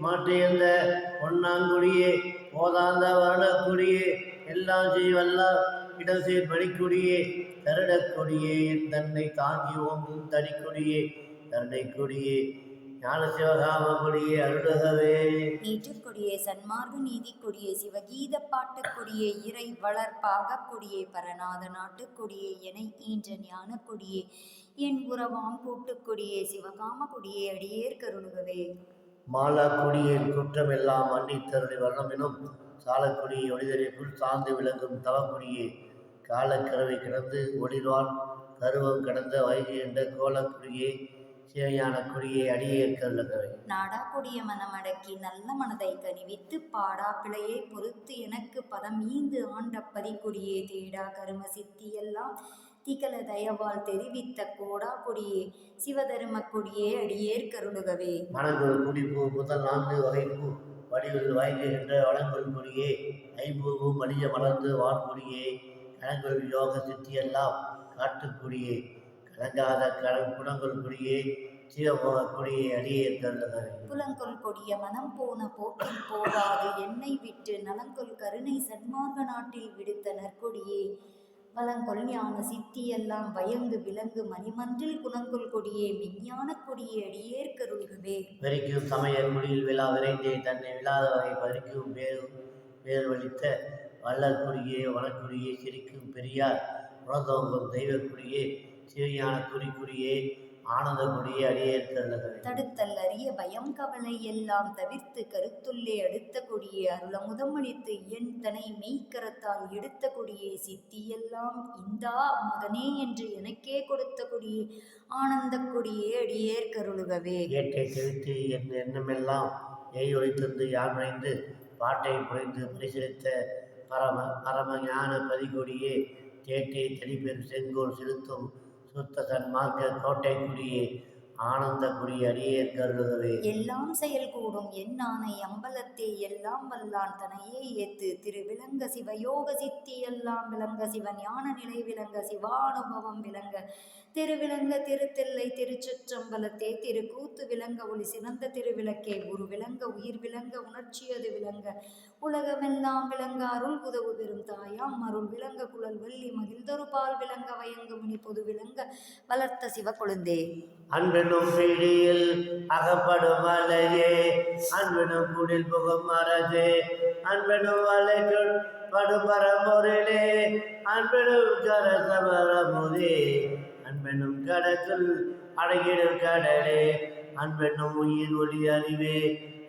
மாற்றியிருந்த பொன்னாங்குடியே போதாந்த வருடக்குடியே எல்லாம் செய்வல்லாம் இடசேர் படிக்குடியே கருடக்கொடியே என் தன்னை தாங்கி ஓங்கும் தனிக்கொடியே கருணை கொடியே ஞான சிவகாம கொடியே அருளகவே நீற்றுக்கொடியே சன்மார்க்க நீதி கொடியே சிவகீத பாட்டுக்கொடியே இறை வளர்ப்பாக கொடியே பரநாத நாட்டுக்கொடியே என ஈன்ற ஞான கொடியே என் உறவாம் கூட்டுக்கொடியே சிவகாம கொடியே அடியேற் கருளுகவே மாலா கொடியின் குற்றமெல்லாம் மன்னித்தருளி வர்ணமெனும் சாலக்குடியை ஒளிதரைக்குள் சார்ந்து விளங்கும் தவக்குடியே காலக்கரவை கிடந்து ஒளிர்வான் கருவம் கடந்த வைகை என்ற கோலக்குடியே சிவஞான கொடியை அடியேற்கருளகவே நாடா கொடிய மனமடக்கி நல்ல மனதை கனிவித்து பாடா பிழையை பொறுத்து எனக்கு பதம் ஈந்து ஆண்ட பதிக்கொடியே தேடா கரும சித்தியெல்லாம் திகழ தயவால் தெரிவித்த கோடா கொடியே சிவதரும கொடியே அடியேற் கருளுகவே மணங்கொள் குடிப்பூ முதல் 4 வகைப்பூ வடிவில் வாய்க்கின்ற வளங்கொள் கொடியே ஐம்பூவும் மலிய மலர்ந்து வான்கொடியே கணங்கொள் யோக சித்தியெல்லாம் காட்டுக்கொடியே கலங்காத குணங்கொள் கொடியே சிவபோக கொடியை அடியேற்கருளகவே புலங்கொள் கொடிய மனம் போன போக்கில் போகாது என்னை விட்டு நலங்கொள் கருணை சன்மார்க்க நாட்டில் விடுத்த நற்கொடியே வளங்கொள் ஞான சித்தியெல்லாம் பயங்கு விலங்கு மணிமன்றில் குணங்கொள் கொடியே விஞ்ஞான கொடியே அடியேற்கருள்கவே வெறிக்கும் சமய குடியில் விழா விரைந்தே தன்னை விழாத வகை பறிக்கும் பேர் வலித்த வள்ளல் கொடியே வனக்குடியே சிரிக்கும் பெரியார் உணர்ந்தோங்கும் தெய்வக்குடியே சிவஞான குறிக்குடியே ஆனந்த கொடியே அடியேற்கருளகவே தடுத்தல் அரிய பயம் கவலை எல்லாம் தவிர்த்து கருத்துள்ளே அடுத்த கொடியே அருளமுதம் அளித்து என் தனை மெய்க்கரத்தால் எடுத்த கொடியே சித்தியெல்லாம் இந்தா மகனே என்று எனக்கே கொடுத்த கொடியே ஆனந்த கொடியே அடியேற்கருளுகவே ஏட்டை தெளித்து என் எண்ணமெல்லாம் ஒழித்தந்து யாழ்மைந்து பாட்டை புரிந்து பரிசீலித்த பரம ஞான பதிகொடியே தேட்டை தெளிப்பெரு செங்கோல் செலுத்தும் சுத்த சன்மார்க்க கோட்டை குடியே ஆனந்த குடி அடியேற்கருளுகவே எல்லாம் செயல் கூடும் என் ஆணை அம்பலத்தே எல்லாம் வல்லான் தனையே ஏத்து திருவிளங்க சிவயோக சித்தி எல்லாம் விளங்க சிவஞான நிலை விளங்க சிவானுபவம் விளங்க திருவிளங்க திருத்தெல்லை திருச்சற்றம்பலத்தே திருக்கூத்து விளங்க ஒளி சிறந்த திருவிளக்கே உரு விளங்க உயிர் விளங்க உணர்ச்சியது விளங்க உலகமெல்லாம் விளங்க அருள் உதவு பெறும் தாயாம் அருள் விளங்க குழல் வள்ளி மகிழ்தொரு பால் விளங்க வயங்குமணி பொது விளங்க வளர்த்த சிவ கொழுந்தே அன்பெனும் பிடியில் அகப்படும் அலையே அன்பெனும் குடில் புகும் அரசே அன்பெனும் அலைக்குள் படும் பரம்பொருளே அன்பெனும் கரசமரமுதே அன்பெனும் கடக்குள் அடங்கிடும் கடலே அன்பெனும் உயிர் ஒளி அறிவே